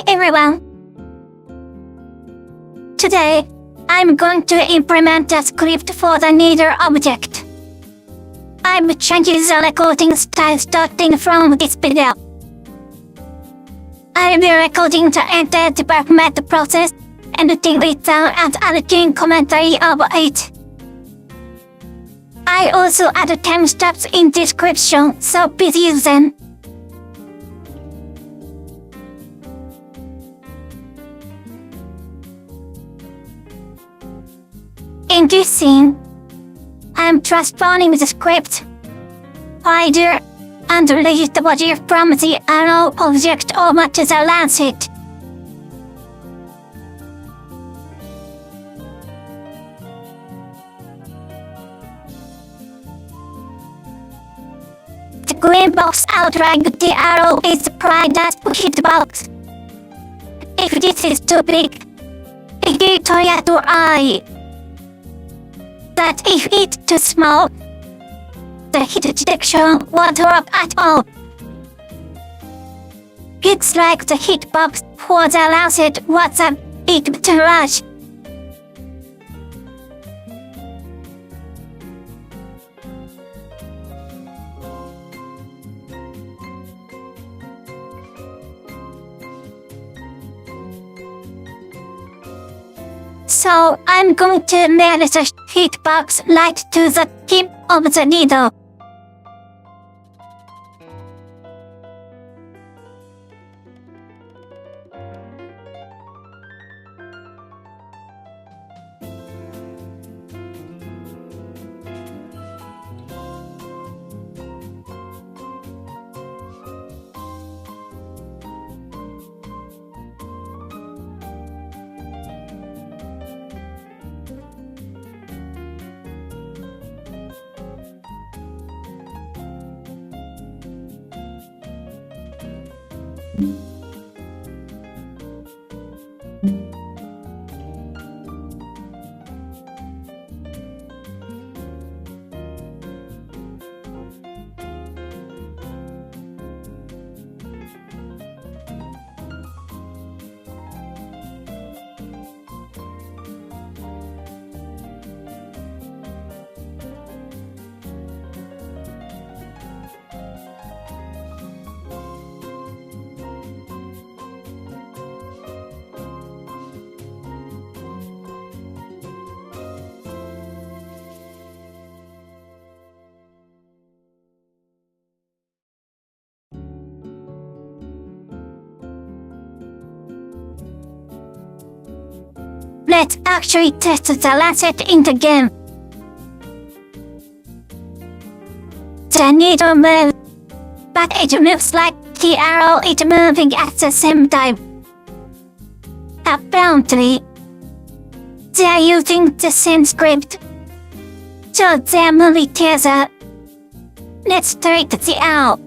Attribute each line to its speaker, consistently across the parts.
Speaker 1: everyone! Today, I'm going to implement a script for the needle object. I'm changing the recording style starting from this video. I'll be recording the entire development process and editing it down and adding commentary of it. I also add timestamps in description, so please use them. In this scene, I'm transforming the script, rider, and related body from the arrow object over to the Lancet. The green box outlining the arrow is applied as a hitbox. If this is too big, edit your eye. That if it's too small, the hit detection won't work at all. It's like the hitbox for the Lancet was a bit too large. So I'm going to nail the hitbox right to the tip of the needle. Let's actually test the Lancet in the game. The needle moves, but it moves like the arrow is moving at the same time. Apparently, they are using the same script, so they are moving together. Let's treat the arrow.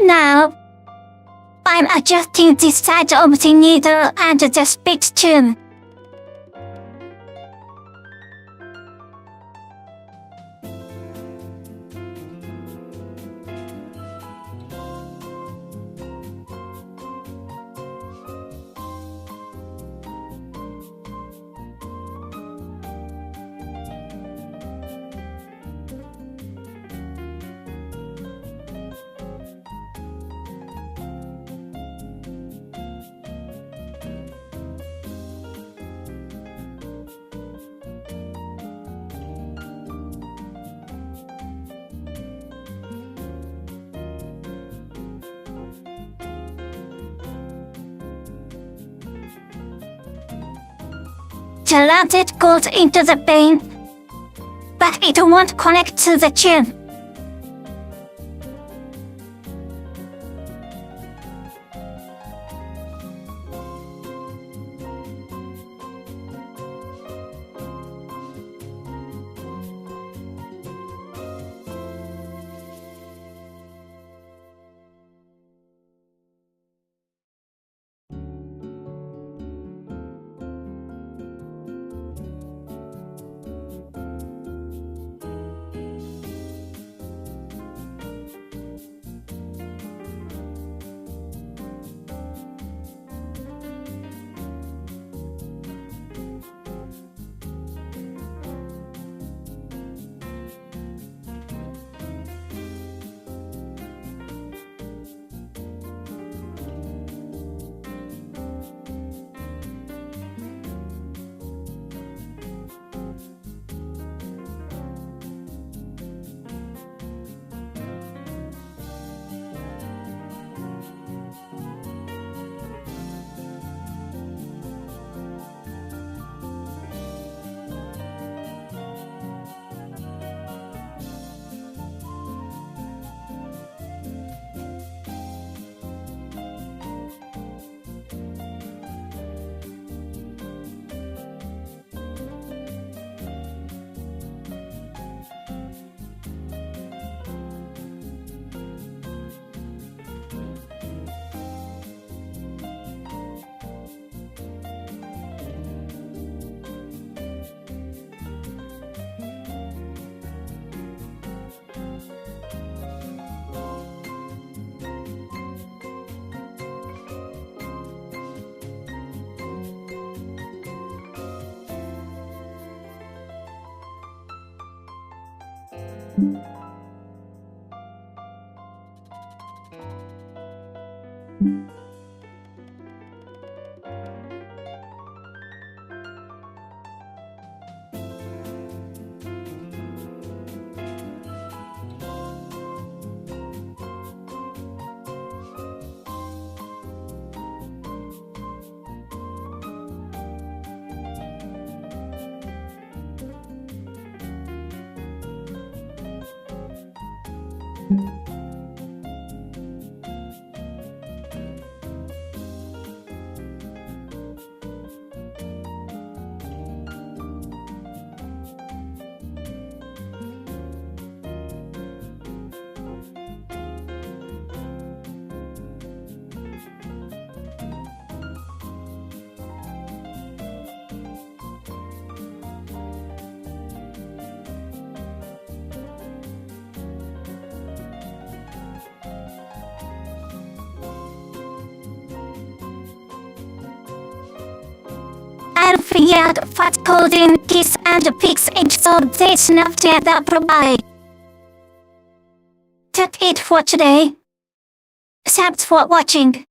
Speaker 1: Now, I'm adjusting the side of the needle and the speech tune. The lancet goes into the vein, but it won't connect to the tune. I'll figure out what coding kiss and pics episode they Snapchat provide. That's it for today. Thanks for watching.